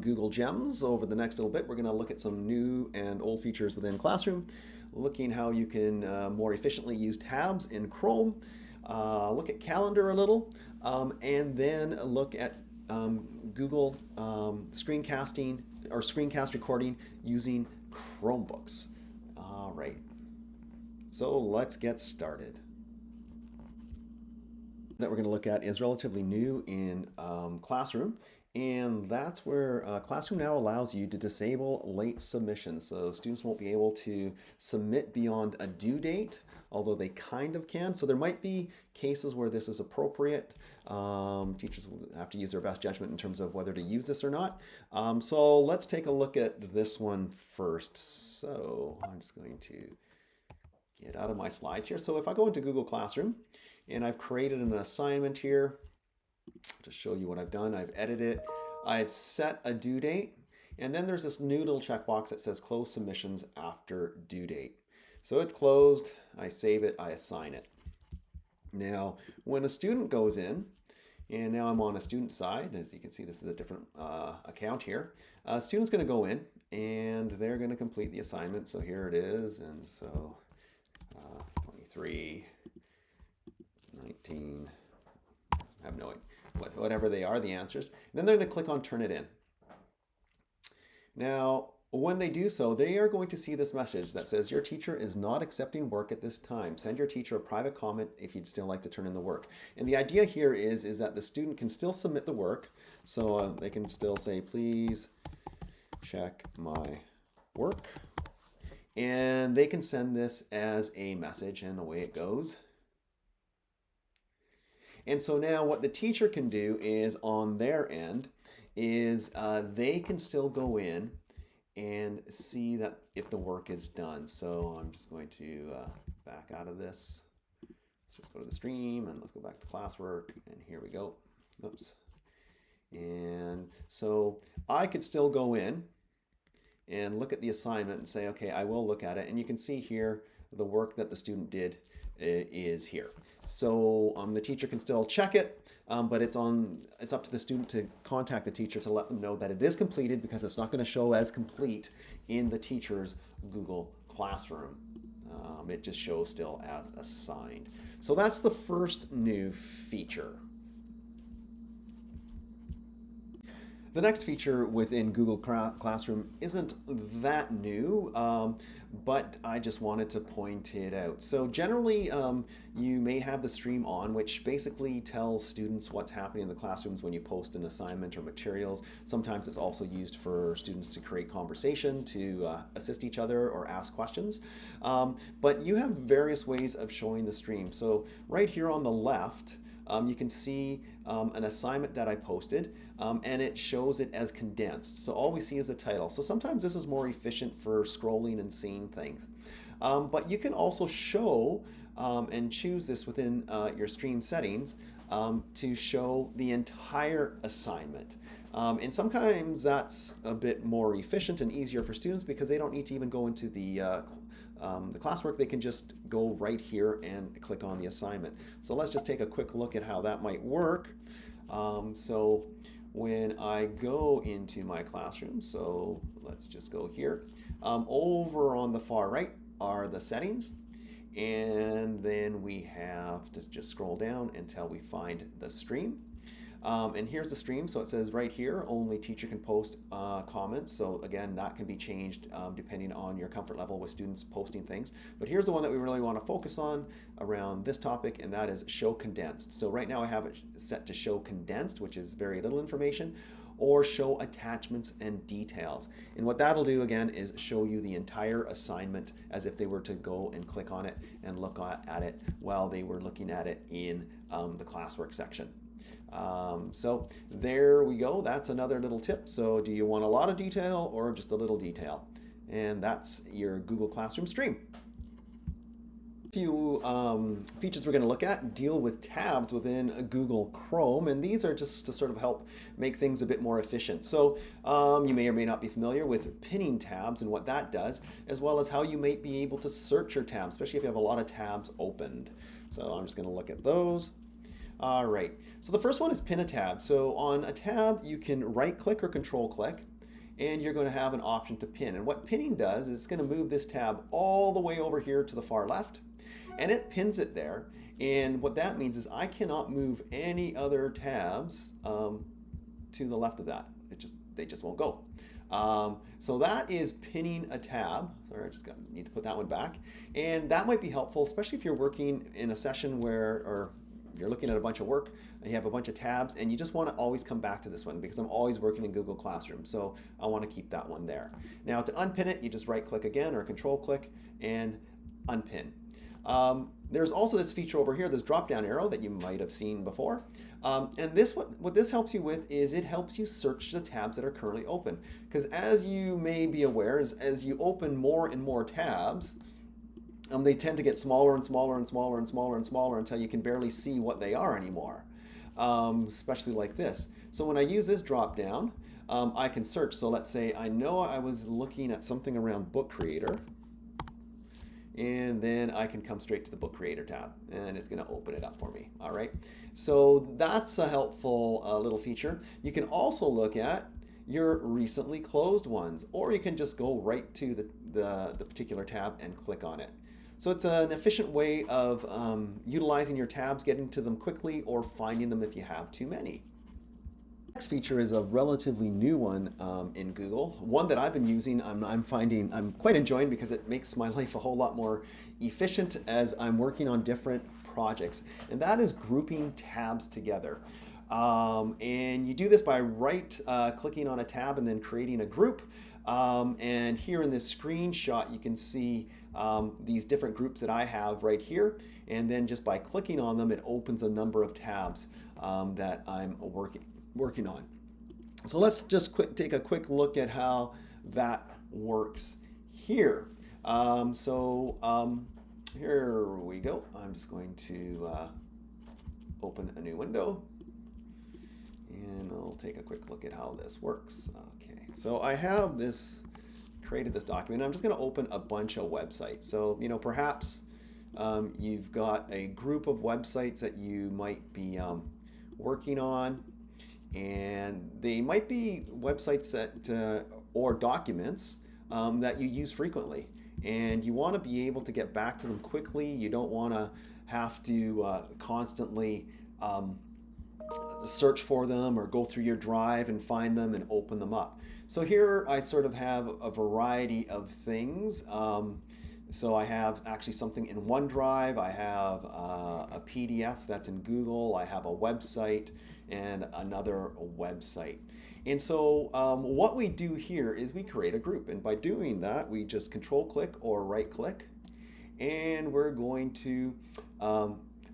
Google Gems. Over the next little bit, we're going to look at some new and old features within Classroom, looking how you can more efficiently use tabs in Chrome, look at Calendar a little, and then look at Google screencasting or screencast recording using Chromebooks. All right, so let's get started. That we're going to look at is relatively new in Classroom, and that's where Classroom now allows you to disable late submissions. So students won't be able to submit beyond a due date, although they kind of can. So there might be cases where this is appropriate. Teachers will have to use their best judgment in terms of whether to use this or not. So let's take a look at this one first. So I'm just going to get out of my slides here. So if I go into Google Classroom and I've created an assignment here to show you what I've done, I've edited it, I've set a due date, and then there's this new little checkbox that says close submissions after due date. So it's closed, I save it, I assign it. Now, when a student goes in, and now I'm on a student side, as you can see, this is a different account here. A student's gonna go in and they're gonna complete the assignment. So here it is, and so 23, 19, I have no idea, whatever they are, the answers. And then they're going to click on Turn It In. Now, when they do so, they are going to see this message that says, your teacher is not accepting work at this time. Send your teacher a private comment if you'd still like to turn in the work. And the idea here is that the student can still submit the work. So they can still say, please check my work. And they can send this as a message, and away it goes. And so now what the teacher can do is on their end is they can still go in and see that if the work is done. So I'm just going to back out of this. Let's just go to the stream and let's go back to classwork, and here we go. Oops. And so I could still go in and look at the assignment and say, okay, I will look at it. And you can see here the work that the student did is here. So the teacher can still check it, but it's up to the student to contact the teacher to let them know that it is completed, because it's not going to show as complete in the teacher's Google Classroom. It just shows still as assigned. So that's the first new feature. The next feature within Google Classroom isn't that new, but I just wanted to point it out. So generally, you may have the stream on, which basically tells students what's happening in the classrooms when you post an assignment or materials. Sometimes it's also used for students to create conversation, to assist each other or ask questions. But you have various ways of showing the stream. So right here on the left, you can see an assignment that I posted, and it shows it as condensed. So all we see is the title. So sometimes this is more efficient for scrolling and seeing things. But you can also show and choose this within your stream settings to show the entire assignment. And sometimes that's a bit more efficient and easier for students because they don't need to even go into the classwork. They can just go right here and click on the assignment. So let's just take a quick look at how that might work. So when I go into my classroom, so let's just go here. Over on the far right are the settings. And then we have to just scroll down until we find the stream. And here's the stream. So it says right here, only teacher can post comments. So again, that can be changed depending on your comfort level with students posting things. But here's the one that we really want to focus on around this topic, and that is show condensed. So right now I have it set to show condensed, which is very little information, or show attachments and details. And what that'll do again is show you the entire assignment as if they were to go and click on it and look at it while they were looking at it in the classwork section. So there we go. That's another little tip. So do you want a lot of detail or just a little detail? And that's your Google Classroom stream. A few features we're going to look at deal with tabs within Google Chrome, and these are just to sort of help make things a bit more efficient. So you may or may not be familiar with pinning tabs and what that does, as well as how you might be able to search your tabs, especially if you have a lot of tabs opened. So I'm just going to look at those. All right, so the first one is pin a tab. So on a tab, you can right click or control click, and you're going to have an option to pin. And what pinning does is it's going to move this tab all the way over here to the far left, and it pins it there. And what that means is I cannot move any other tabs to the left of that. They just won't go. So that is pinning a tab. Sorry, I just need to put that one back. And that might be helpful, especially if you're working in a session or you're looking at a bunch of work and you have a bunch of tabs and you just want to always come back to this one because I'm always working in Google Classroom. So I want to keep that one there. Now to unpin it, you just right click again or control click and unpin. There's also this feature over here, this drop down arrow that you might have seen before. And what this helps you with is it helps you search the tabs that are currently open. Because as you may be aware, as you open more and more tabs, they tend to get smaller and smaller and smaller and smaller and smaller until you can barely see what they are anymore, especially like this. So when I use this drop down, I can search. So let's say I know I was looking at something around Book Creator. And then I can come straight to the Book Creator tab and it's going to open it up for me. All right. So that's a helpful little feature. You can also look at your recently closed ones, or you can just go right to the particular tab and click on it. So it's an efficient way of utilizing your tabs, getting to them quickly, or finding them if you have too many. Next feature is a relatively new one in Google, one that I've been using. I'm finding I'm quite enjoying because it makes my life a whole lot more efficient as I'm working on different projects, and that is grouping tabs together. And you do this by clicking on a tab and then creating a group. And here in this screenshot, you can see these different groups that I have right here. And then just by clicking on them, it opens a number of tabs that I'm working on. So let's just take a quick look at how that works here. Here we go. I'm just going to open a new window and I'll take a quick look at how this works. Okay, so I have created this document. I'm just going to open a bunch of websites. So, perhaps you've got a group of websites that you might be working on, and they might be websites that or documents that you use frequently, and you want to be able to get back to them quickly. You don't want to have to constantly search for them or go through your drive and find them and open them up. So here I sort of have a variety of things. So I have actually something in OneDrive, I have a PDF that's in Google, I have a website and another website. And so what we do here is we create a group, and by doing that we just control click or right click, and we're going to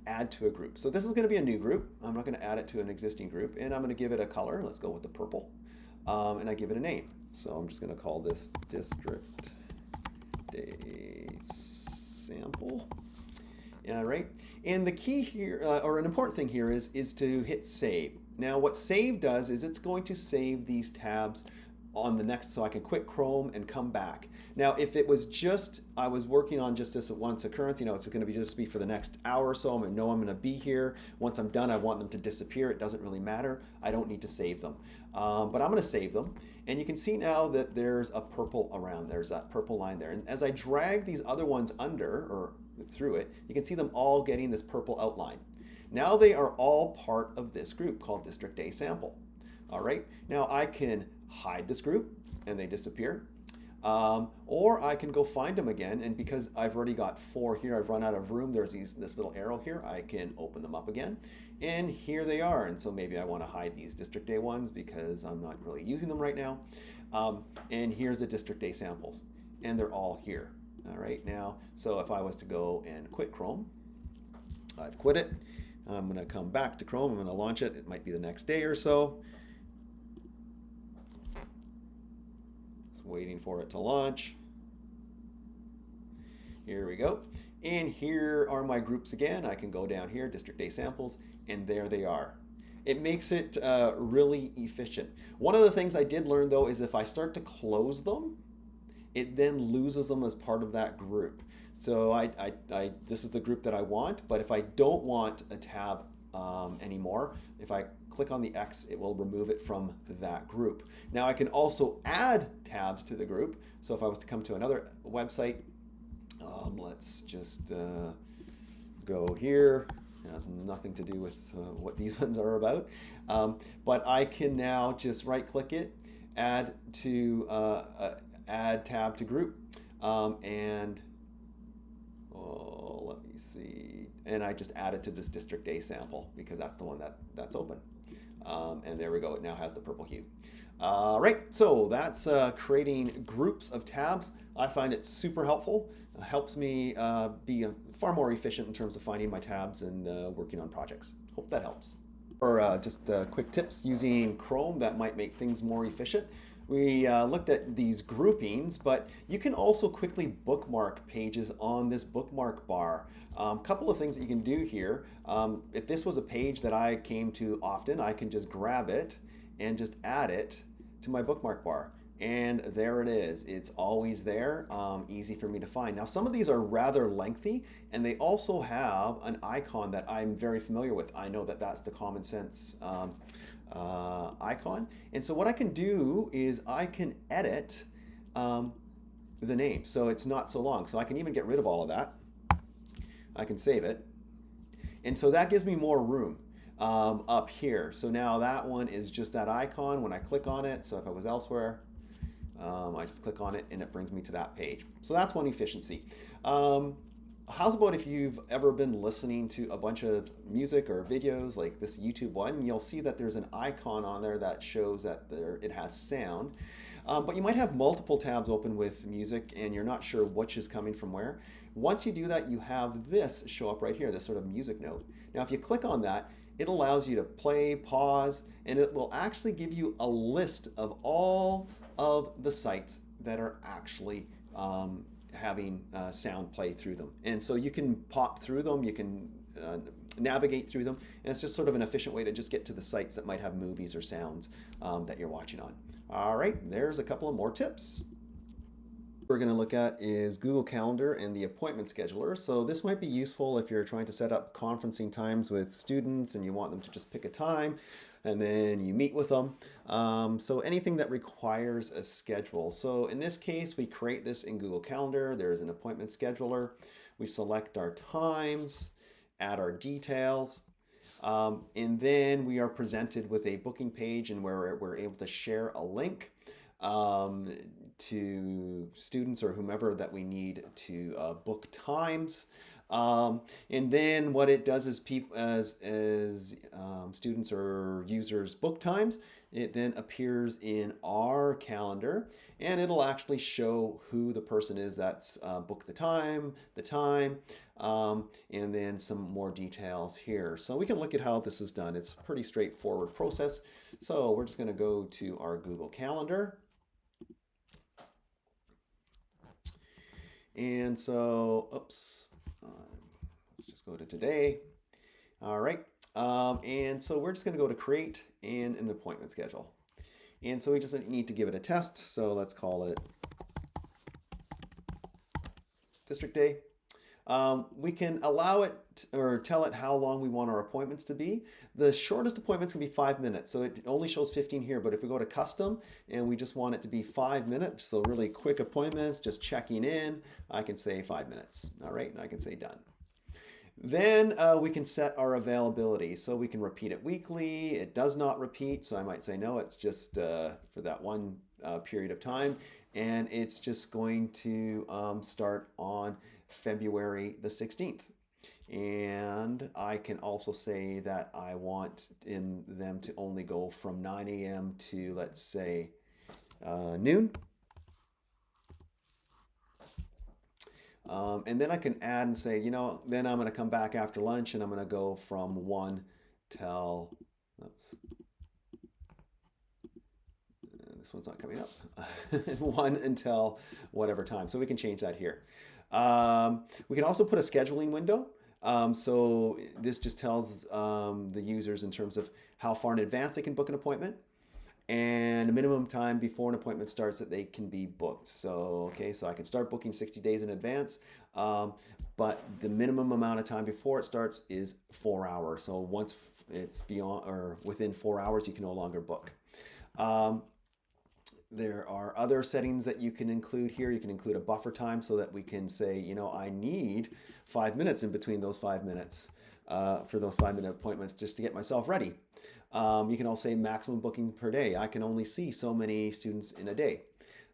add to a group. So this is going to be a new group. I'm not going to add it to an existing group, and I'm going to give it a color. Let's go with the purple, and I give it a name. So I'm just going to call this District Day Sample. Yeah, right. And the key here, or an important thing here, is to hit save. Now what save does is it's going to save these tabs on the next, so I can quit Chrome and come back. Now if it was just, I was working on just this at once occurrence, it's going to just be for the next hour or so, I'm going to be here. Once I'm done, I want them to disappear. It doesn't really matter. I don't need to save them. But I'm going to save them. And you can see now that there's a purple around. There's that purple line there. And as I drag these other ones under or through it, you can see them all getting this purple outline. Now they are all part of this group called District Day Sample. All right. Now I can hide this group and they disappear. Or I can go find them again, and because I've already got 4 here, I've run out of room, there's this little arrow here, I can open them up again, and here they are. And so maybe I want to hide these District Day ones because I'm not really using them right now. And here's the District Day samples, and they're all here. All right, now, so if I was to go and quit Chrome, I've quit it. I'm going to come back to Chrome, I'm going to launch it. It might be the next day or so. Waiting for it to launch. Here we go. And here are my groups again. I can go down here, District Day Samples, and there they are. It makes it really efficient. One of the things I did learn though is if I start to close them, it then loses them as part of that group. So this is the group that I want, but if I don't want a tab anymore, if I click on the X, it will remove it from that group. Now I can also add tabs to the group. So if I was to come to another website, let's just go here. It has nothing to do with what these ones are about. But I can now just right click it, add tab to group, and let me see. And I just add it to this District A sample because that's the one that's open. And there we go. It now has the purple hue. Right, so that's creating groups of tabs. I find it super helpful. It helps me be far more efficient in terms of finding my tabs and working on projects. Hope that helps. Or just quick tips using Chrome that might make things more efficient. We looked at these groupings, but you can also quickly bookmark pages on this bookmark bar. Couple of things that you can do here. If this was a page that I came to often, I can just grab it and just add it to my bookmark bar. And there it is. It's always there, easy for me to find. Now, some of these are rather lengthy, and they also have an icon that I'm very familiar with. I know that that's the Common Sense icon. And so what I can do is I can edit the name so it's not so long. So I can even get rid of all of that. I can save it. And so that gives me more room up here. So now that one is just that icon when I click on it. So if I was elsewhere, I just click on it and it brings me to that page. So that's one efficiency. How's about if you've ever been listening to a bunch of music or videos like this YouTube one, you'll see that there's an icon on there that shows that it has sound. But you might have multiple tabs open with music and you're not sure which is coming from where. Once you do that, you have this show up right here, this sort of music note. Now, if you click on that, it allows you to play, pause, and it will actually give you a list of all of the sites that are actually having sound play through them. And so you can pop through them, you can navigate through them, and it's just sort of an efficient way to just get to the sites that might have movies or sounds that you're watching on. All right, there's a couple of more tips. We're going to look at is Google Calendar and the appointment scheduler. So this might be useful if you're trying to set up conferencing times with students and you want them to just pick a time and then you meet with them. So anything that requires a schedule. So in this case, we create this in Google Calendar. There's an appointment scheduler. We select our times, add our details, and then we are presented with a booking page and where we're able to share a link to students or whomever that we need to book times. And then what it does is as students or users book times, it then appears in our calendar and it'll actually show who the person is that's booked the time, and then some more details here. So we can look at how this is done. It's a pretty straightforward process. So we're just going to go to our Google Calendar. And so, let's just go to today. All right. And so we're just going to go to create and an appointment schedule. And so we just need to give it a test. So let's call it District A. We can allow it or tell it how long we want our appointments to be. The shortest appointments can be 5 minutes, so it only shows 15 here. But if we go to custom and we just want it to be 5 minutes, so really quick appointments, just checking in, I can say 5 minutes. All right, and I can say done. Then we can set our availability. So we can repeat it weekly. It does not repeat, so I might say no, it's just for that one period of time. And it's just going to start on February the 16th. And I can also say that I want them to only go from 9 a.m. to, let's say, noon. And then I can add and say, then I'm going to come back after lunch and I'm going to go from 1 till, this one's not coming up, 1 until whatever time. So we can change that here. We can also put a scheduling window. So this just tells the users in terms of how far in advance they can book an appointment. and a minimum time before an appointment starts that they can be booked. So, okay, so I can start booking 60 days in advance, but the minimum amount of time before it starts is 4 hours. So once it's beyond or within 4 hours, you can no longer book. There are other settings that you can include here. You can include a buffer time so that we can say, you know, I need 5 minutes in between those 5 minutes for those 5-minute appointments just to get myself ready. You can also say maximum booking per day. I can only see so many students in a day.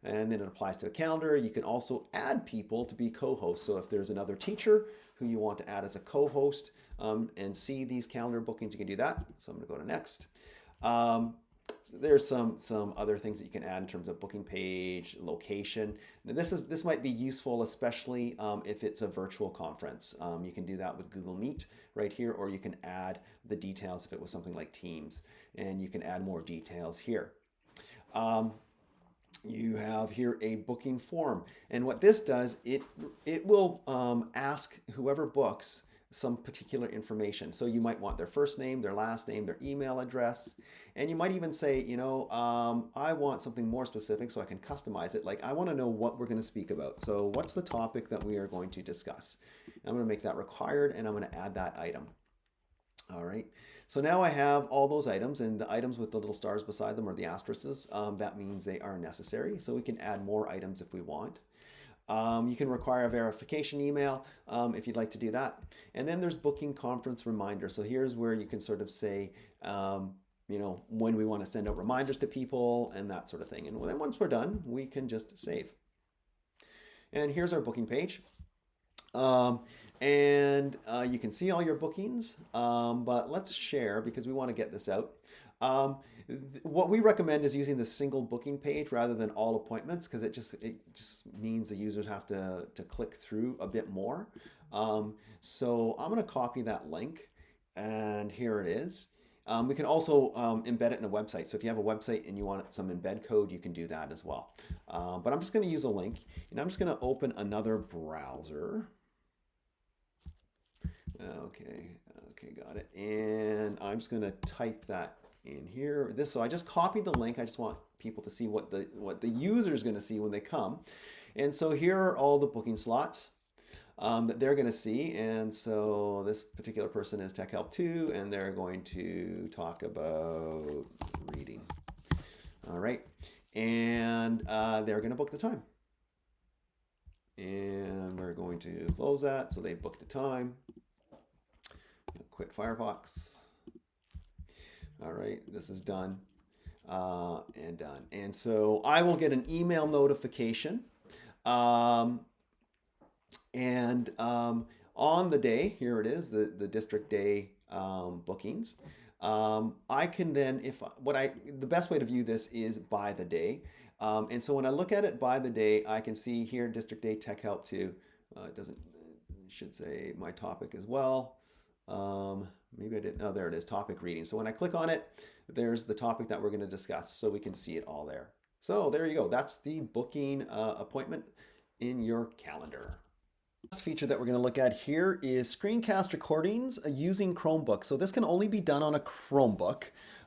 And then it applies to a calendar. You can also add people to be co-hosts. So if there's another teacher who you want to add as a co-host and see these calendar bookings, you can do that. So I'm going to go to next. There's some other things that you can add in terms of booking page, location. Now this might be useful, especially if it's a virtual conference. You can do that with Google Meet right here, or you can add the details if it was something like Teams, and you can add more details here. You have here a booking form, and what this does, it will ask whoever books some particular information. So you might want their first name, their last name, their email address, and you might even say, you know, I want something more specific so I can customize it. Like I want to know what we're going to speak about. So what's the topic that we are going to discuss? I'm going to make that required, and I'm going to add that item. All right. So now I have all those items, and the items with the little stars beside them or the asterisks, that means they are necessary. So we can add more items if we want. You can require a verification email if you'd like to do that. And then there's booking conference reminder. So here's where you can sort of say, you know, when we want to send out reminders to people and that sort of thing. And then once we're done, we can just save. And here's our booking page. You can see all your bookings, but let's share because we want to get this out. What we recommend is using the single booking page rather than all appointments because it just means the users have to click through a bit more. So I'm going to copy that link, and here it is. We can also embed it in a website. So if you have a website and you want some embed code, you can do that as well. But I'm just going to use a link, and I'm just going to open another browser. Okay, got it. And I'm just going to type that in here. So I just copied the link. I just want people to see what the user is going to see when they come. And so here are all the booking slots that they're going to see. And so this particular person is Tech Help 2, and they're going to talk about reading. All right. And they're going to book the time. And we're going to close that. So they booked the time. Quit Firefox. All right, this is done and done. And so I will get an email notification. On the day, here it is, the district day bookings. I can then, the best way to view this is by the day. And so when I look at it by the day, I can see here district day Tech Help 2. It should say my topic as well. Maybe I didn't. Oh, there it is, topic reading. So when I click on it, there's the topic that we're going to discuss. So we can see it all there. So there you go. That's the booking appointment in your calendar. Last feature that we're going to look at here is screencast recordings using Chromebook. So this can only be done on a Chromebook,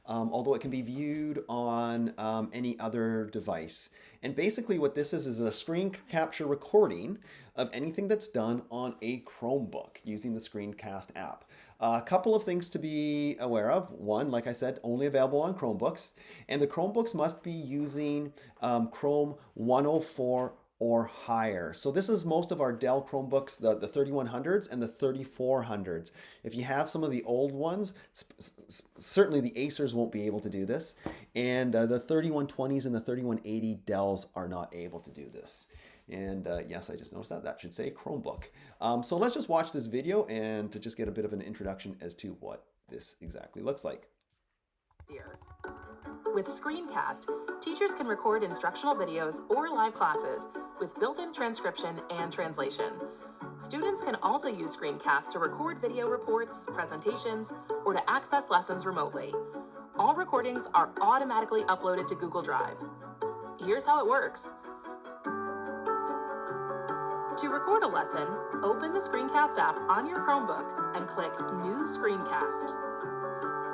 although it can be viewed on any other device. And basically what this is a screen capture recording of anything that's done on a Chromebook using the Screencast app. A couple of things to be aware of. One, like I said, only available on Chromebooks. And the Chromebooks must be using Chrome 104 or higher. So this is most of our Dell Chromebooks, the 3100s and the 3400s. If you have some of the old ones, certainly the Acers won't be able to do this. And the 3120s and the 3180 Dells are not able to do this. And yes, I just noticed that should say Chromebook. So let's just watch this video and to just get a bit of an introduction as to what this exactly looks like. With Screencast, teachers can record instructional videos or live classes with built-in transcription and translation. Students can also use Screencast to record video reports, presentations, or to access lessons remotely. All recordings are automatically uploaded to Google Drive. Here's how it works. To record a lesson, open the Screencast app on your Chromebook and click New Screencast.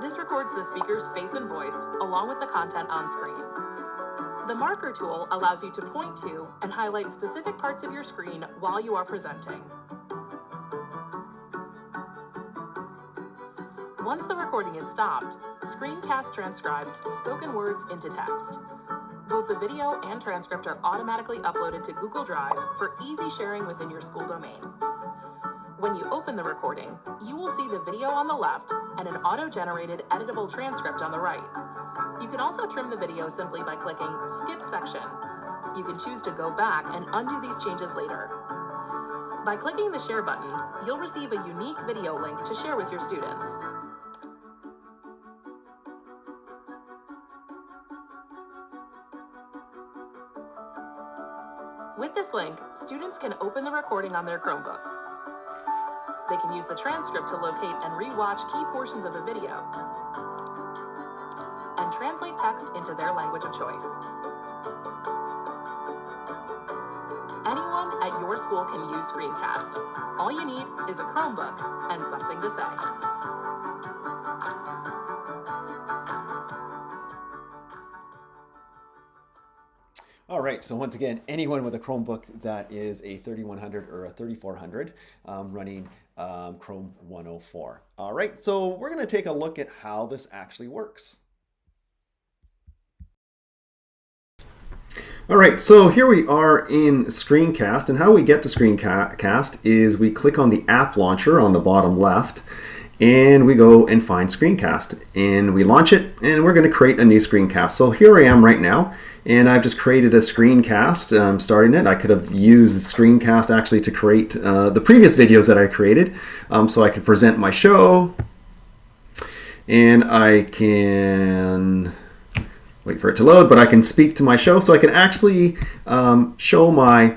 This records the speaker's face and voice, along with the content on screen. The marker tool allows you to point to and highlight specific parts of your screen while you are presenting. Once the recording is stopped, Screencast transcribes spoken words into text. Both the video and transcript are automatically uploaded to Google Drive for easy sharing within your school domain. When you open the recording, you will see the video on the left and an auto-generated editable transcript on the right. You can also trim the video simply by clicking Skip Section. You can choose to go back and undo these changes later. By clicking the Share button, you'll receive a unique video link to share with your students. With this link, students can open the recording on their Chromebooks. They can use the transcript to locate and re-watch key portions of the video and translate text into their language of choice. Anyone at your school can use Screencast. All you need is a Chromebook and something to say. All right, so once again, anyone with a Chromebook that is a 3100 or a 3400 running Chrome 104. All right, so we're going to take a look at how this actually works. All right, so here we are in Screencast, and how we get to Screencast is we click on the app launcher on the bottom left, and we go and find Screencast, and we launch it, and we're going to create a new Screencast. So here I am right now, and I've just created a Screencast, starting it. I could have used Screencast actually to create the previous videos that I created, so I could present my show, and I can wait for it to load, but I can speak to my show, so I can actually show my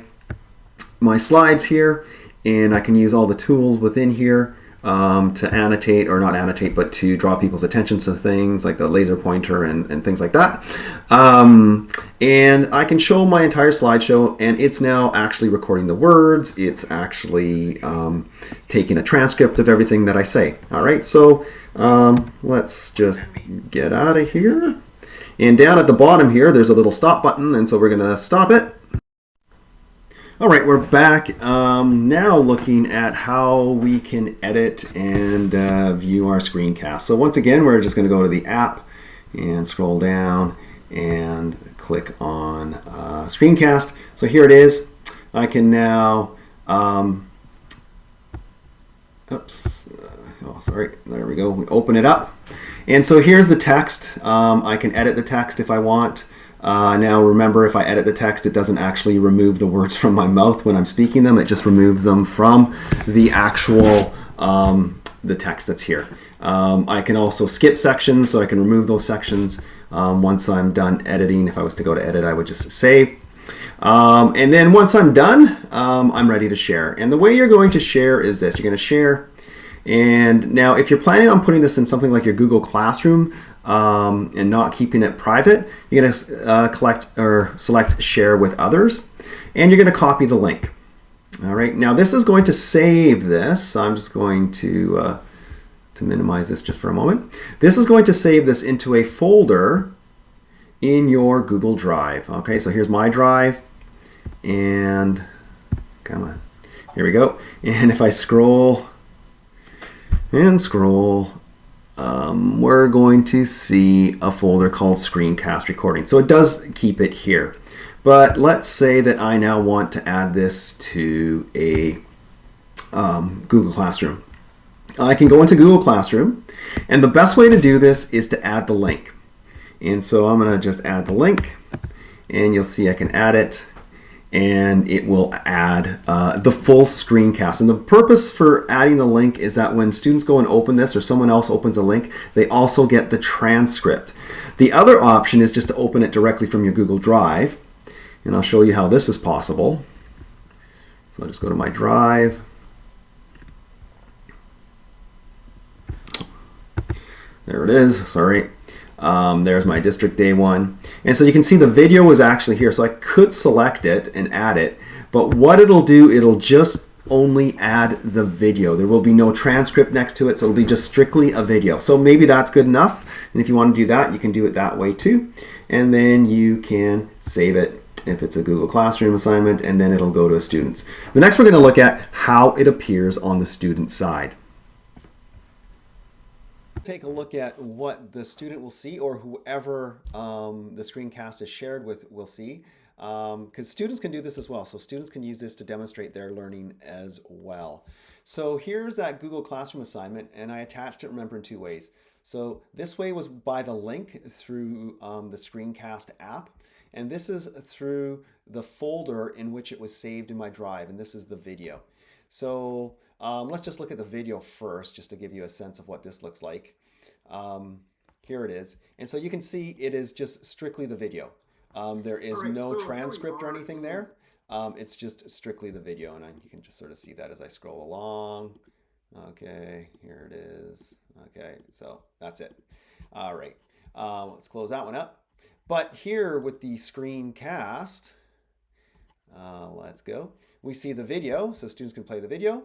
slides here, and I can use all the tools within here to annotate, or not annotate, but to draw people's attention to things like the laser pointer and things like that. And I can show my entire slideshow, and it's now actually recording the words. It's actually taking a transcript of everything that I say. All right, so let's just get out of here. And down at the bottom here, there's a little stop button, and so we're going to stop it. All right, we're back now looking at how we can edit and view our Screencast. So once again, we're just going to go to the app and scroll down and click on Screencast. So here it is. I can now, there we go. We open it up. And so here's the text. I can edit the text if I want. Now remember, if I edit the text, it doesn't actually remove the words from my mouth when I'm speaking them. It just removes them from the actual the text that's here. I can also skip sections, so I can remove those sections once I'm done editing. If I was to go to edit, I would just save. And then once I'm done, I'm ready to share. And the way you're going to share is this. You're going to share. And now if you're planning on putting this in something like your Google Classroom and not keeping it private, you're going to select share with others, and you're going to copy the link. All right, now this is going to save this. I'm just going to minimize this just for a moment. This is going to save this into a folder in your Google Drive. Okay, so here's my drive, and come on, here we go. And if I scroll and scroll, we're going to see a folder called Screencast Recording. So it does keep it here. But let's say that I now want to add this to a Google Classroom. I can go into Google Classroom, and the best way to do this is to add the link. And so I'm going to just add the link, and you'll see I can add it, and it will add the full Screencast. And the purpose for adding the link is that when students go and open this, or someone else opens a link, they also get the transcript. The other option is just to open it directly from your Google Drive, and I'll show you how this is possible. So I'll just go to my Drive. There it is, sorry. There's my District Day 1. And so you can see the video is actually here. So I could select it and add it. But what it'll do, it'll just only add the video. There will be no transcript next to it, so it'll be just strictly a video. So maybe that's good enough. And if you want to do that, you can do it that way too. And then you can save it if it's a Google Classroom assignment, and then it'll go to a student's. The next we're going to look at how it appears on the student side. Take a look at what the student will see, or whoever the screencast is shared with will see, because students can do this as well. So students can use this to demonstrate their learning as well. So here's that Google Classroom assignment, and I attached it, remember, in two ways. So this way was by the link through the Screencast app, and this is through the folder in which it was saved in my drive, and this is the video. So let's just look at the video first, just to give you a sense of what this looks like. Here it is. And so you can see it is just strictly the video. There is no transcript or anything there. It's just strictly the video, and you can just sort of see that as I scroll along. Okay, here it is. Okay, so that's it. All right, let's close that one up. But here with the screencast, let's go. We see the video, so students can play the video.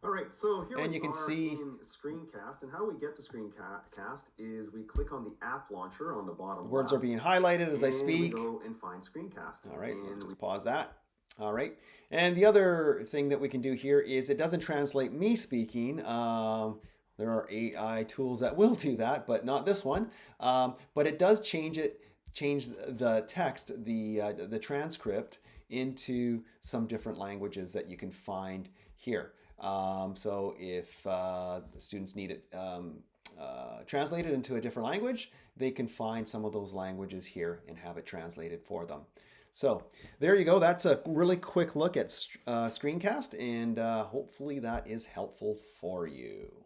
All right, so here and we you can are see in Screencast, and how we get to Screencast is we click on the app launcher on the bottom words left, are being highlighted as I speak. We go and find Screencast. All right, let's just pause that. All right, and the other thing that we can do here is it doesn't translate me speaking. There are AI tools that will do that, but not this one. But it does change the text, the transcript, into some different languages that you can find here. So if the students need it translated into a different language, they can find some of those languages here and have it translated for them. So there you go. That's a really quick look at Screencast, and hopefully that is helpful for you.